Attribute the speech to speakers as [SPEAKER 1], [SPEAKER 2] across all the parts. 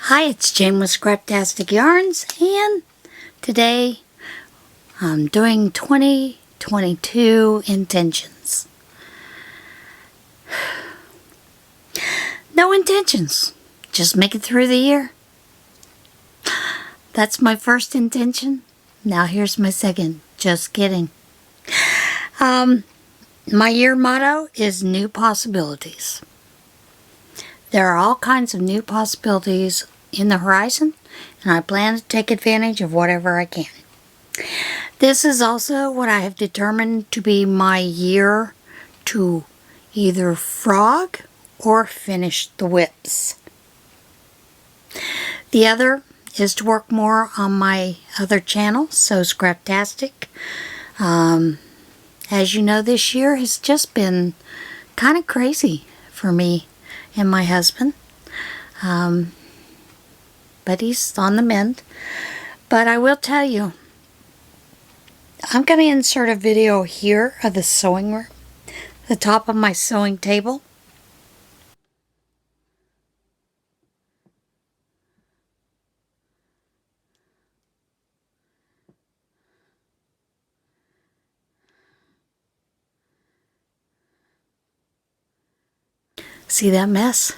[SPEAKER 1] Hi, it's Jane with Scraptasticyarns, and today I'm doing 2022 intentions. No intentions, just make it through the year. That's my first intention. Now here's my second. Just kidding. My year motto is new possibilities. There are all kinds of new possibilities in the horizon, and I plan to take advantage of whatever I can. This is also what I have determined to be my year to either frog or finish the whips. The other is to work more on my other channel, so Scraptastic. As you know, this year has just been kind of crazy for me and my husband. But he's on the mend. But I will tell you, I'm going to insert a video here of the sewing room, the top of my sewing table. See that mess?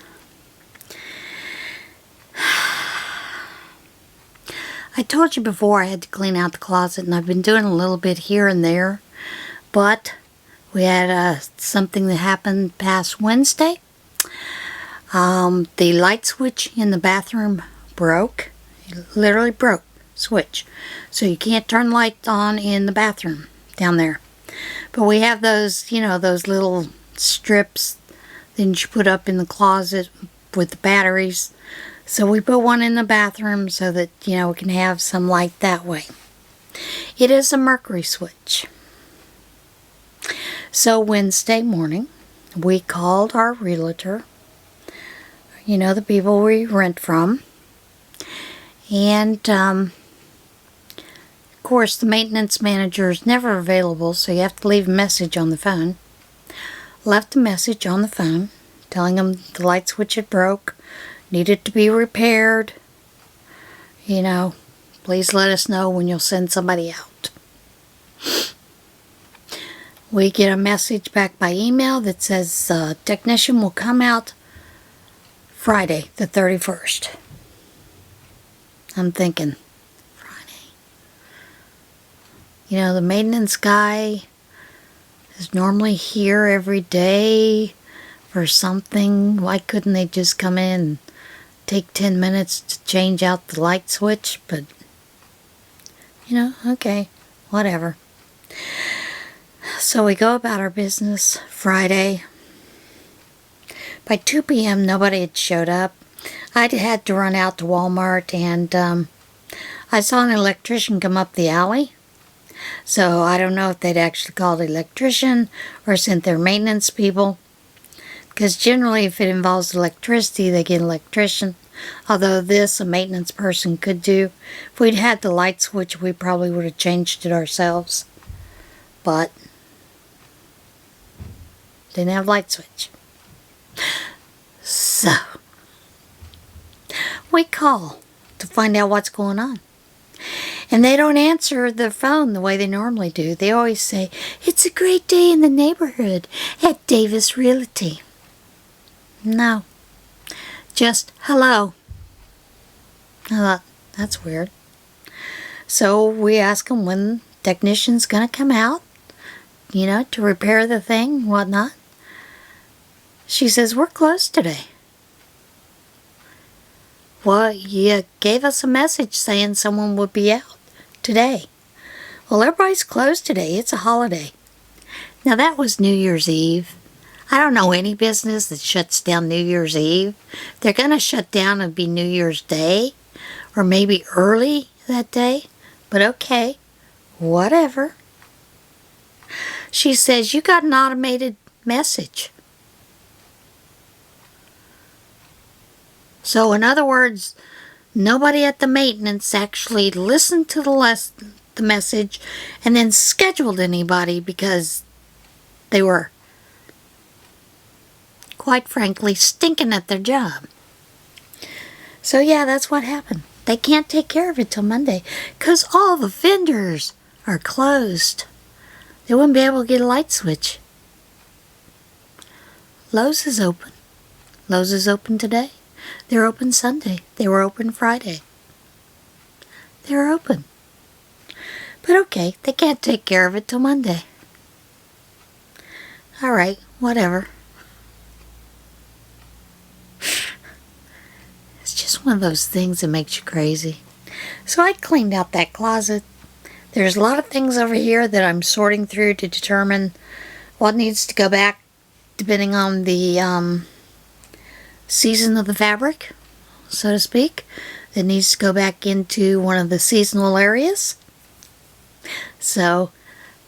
[SPEAKER 1] I told you before I had to clean out the closet, and I've been doing a little bit here and there, but we had something that happened past Wednesday. The light switch in the bathroom broke. It literally broke. Switch. So you can't turn lights on in the bathroom down there. But we have those, you know, those little strips that you put up in the closet with the batteries. So we put one in the bathroom so that, you know, we can have some light that way. It is a mercury switch. So Wednesday morning, we called our realtor, you know, the people we rent from. And, of course, the maintenance manager is never available, so you have to leave a message on the phone. Left a message on the phone telling them the light switch had broke. Needed to be repaired. You know, please let us know when you'll send somebody out. We get a message back by email that says technician will come out Friday the 31st. I'm thinking, Friday. You know, the maintenance guy is normally here every day for something. Why couldn't they just come in and take 10 minutes to change out the light switch? But, you know, okay, whatever. So we go about our business Friday. By 2 p.m. nobody had showed up. I had to run out to Walmart, and I saw an electrician come up the alley. So I don't know if they'd actually called an electrician or sent their maintenance people. Because generally, if it involves electricity, they get an electrician. Although this, a maintenance person could do. If we'd had the light switch, we probably would have changed it ourselves. But didn't have light switch. So we call to find out what's going on. And they don't answer the phone the way they normally do. They always say, "It's a great day in the neighborhood at Davis Realty." No. Just, "Hello." I thought, that's weird. So we ask them when the technician's going to come out, you know, to repair the thing and whatnot. She says, "We're closed today." Well, you gave us a message saying someone would be out today. Well, everybody's closed today. It's a holiday. Now, that was New Year's Eve. I don't know any business that shuts down New Year's Eve. They're going to shut down and be New Year's Day, or maybe early that day. But okay, whatever. She says, "You got an automated message." So in other words, nobody at the maintenance actually listened to the message and then scheduled anybody because they were, quite frankly, stinking at their job. So yeah, that's what happened. They can't take care of it till Monday because all the vendors are closed. They wouldn't be able to get a light switch. Lowe's is open. Lowe's is open today. They're open Sunday. They were open Friday. They're open. But okay, they can't take care of it till Monday. Alright, whatever. It's just one of those things that makes you crazy. So I cleaned out that closet. There's a lot of things over here that I'm sorting through to determine what needs to go back depending on the season of the fabric, so to speak. It needs to go back into one of the seasonal areas. So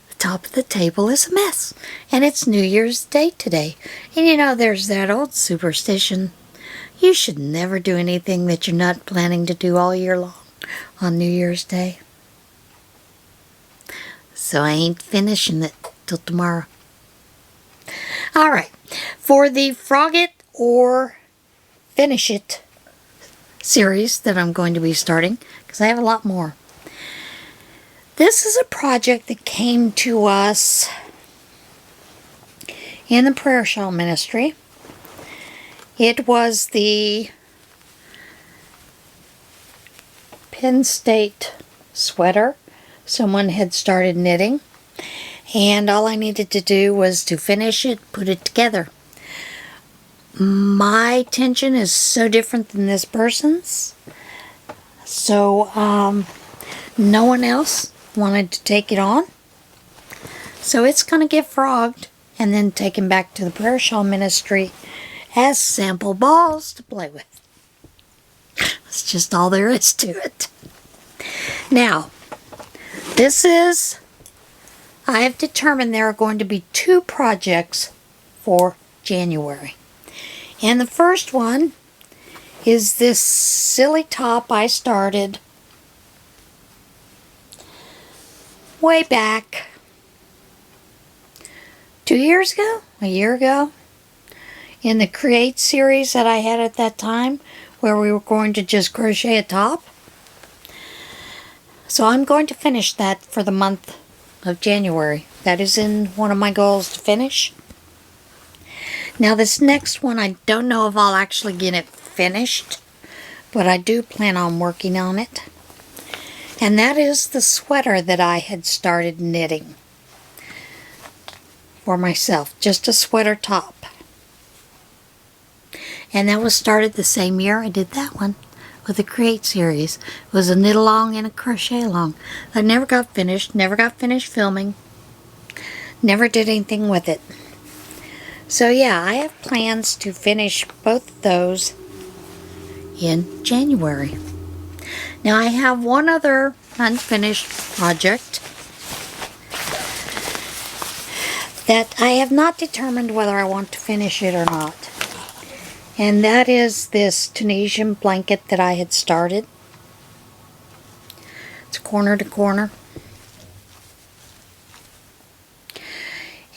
[SPEAKER 1] the top of the table is a mess. And it's New Year's Day today. And you know, there's that old superstition. You should never do anything that you're not planning to do all year long on New Year's Day. So I ain't finishing it till tomorrow. Alright, for the Frog It or Finish It series that I'm going to be starting, because I have a lot more. This is a project that came to us in the prayer shawl ministry. It was the Penn State sweater someone had started knitting, and all I needed to do was to finish it, put it together. My tension is so different than this person's, so no one else wanted to take it on. So it's going to get frogged and then taken back to the prayer shawl ministry as sample balls to play with. That's just all there is to it. Now, I have determined there are going to be 2 projects for January. And the first one is this silly top I started way back 2 years ago, a year ago, in the Create series that I had at that time, where we were going to just crochet a top. So I'm going to finish that for the month of January. That is in one of my goals to finish. Now this next one, I don't know if I'll actually get it finished, but I do plan on working on it. And that is the sweater that I had started knitting for myself. Just a sweater top. And that was started the same year I did that one with the Create series. It was a knit along and a crochet along. I never got finished filming. Never did anything with it. So yeah, I have plans to finish both of those in January. Now I have one other unfinished project that I have not determined whether I want to finish it or not. And that is this Tunisian blanket that I had started. It's corner to corner.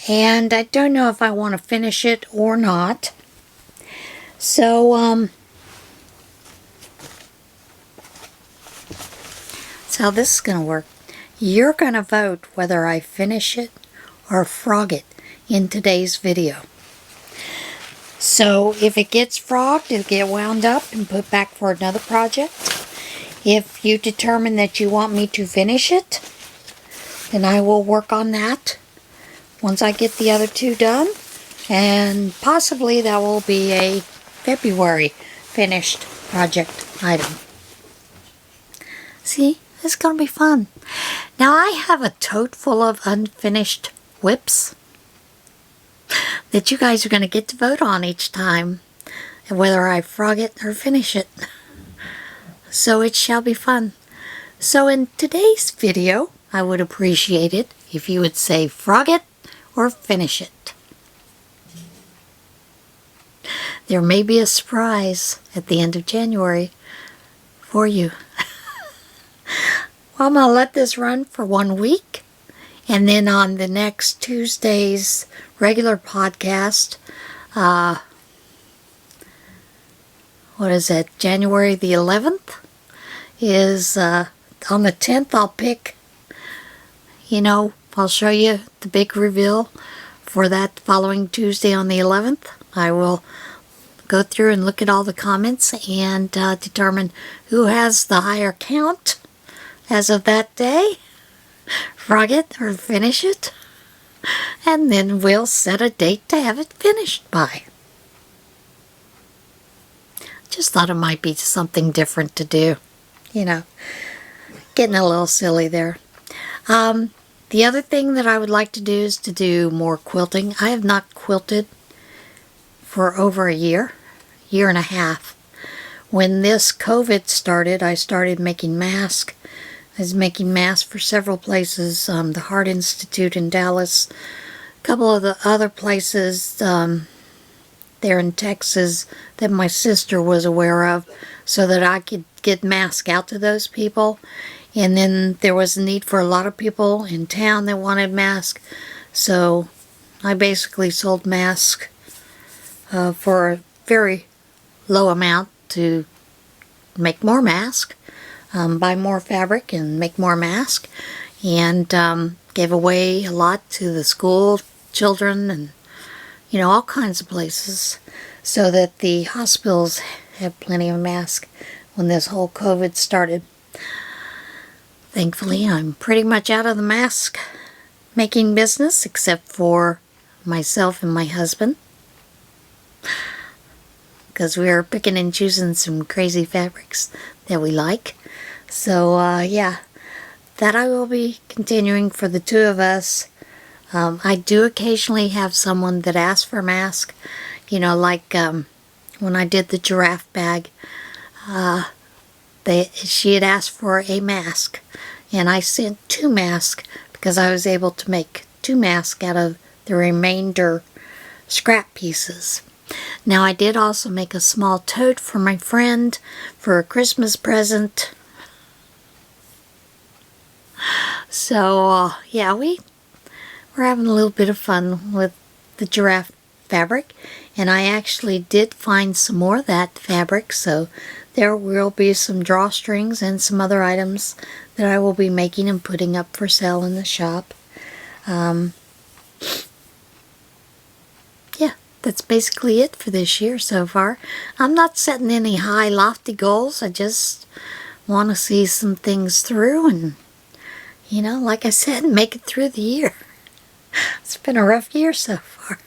[SPEAKER 1] And I don't know if I want to finish it or not. So, that's how this is going to work. You're going to vote whether I finish it or frog it in today's video. So if it gets frogged, it'll get wound up and put back for another project. If you determine that you want me to finish it, then I will work on that once I get the other 2 done. And possibly that will be a February finished project item. See, it's going to be fun. Now I have a tote full of unfinished whips that you guys are going to get to vote on each time, and whether I frog it or finish it. So it shall be fun. So in today's video, I would appreciate it if you would say frog it or finish it. There may be a surprise at the end of January for you. Well, I'm going to let this run for 1 week. And then on the next Tuesday's regular podcast, what is it, January the 11th, is on the 10th I'll pick, I'll show you the big reveal for that following Tuesday on the 11th. I will go through and look at all the comments and determine who has the higher count as of that day, frog it or finish it, and then we'll set a date to have it finished by. Just thought it might be something different to do, getting a little silly there. The other thing that I would like to do is to do more quilting. I have not quilted for over a year and a half. When this COVID started, I started making masks. I was making masks for several places, the Heart Institute in Dallas, a couple of the other places there in Texas that my sister was aware of, so that I could get masks out to those people. And then there was a need for a lot of people in town that wanted masks, so I basically sold masks for a very low amount to make more masks, buy more fabric and make more masks, and gave away a lot to the school children and all kinds of places, so that the hospitals had plenty of masks when this whole COVID started. Thankfully, I'm pretty much out of the mask making business, except for myself and my husband, because we are picking and choosing some crazy fabrics that we like. So yeah, that I will be continuing for the two of us. I do occasionally have someone that asks for a mask, like when I did the giraffe bag, she had asked for a mask, and I sent 2 masks because I was able to make 2 masks out of the remainder scrap pieces. Now, I did also make a small tote for my friend for a Christmas present. So yeah, we're having a little bit of fun with the giraffe fabric, and I actually did find some more of that fabric, so there will be some drawstrings and some other items that I will be making and putting up for sale in the shop. Yeah, that's basically it for this year so far. I'm not setting any high lofty goals. I just want to see some things through and, like I said, make it through the year. It's been a rough year so far.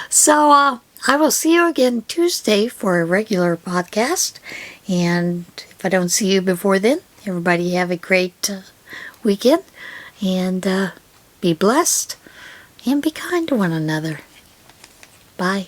[SPEAKER 1] So, I will see you again Tuesday for a regular podcast. And if I don't see you before then, everybody have a great weekend. And be blessed and be kind to one another. Bye.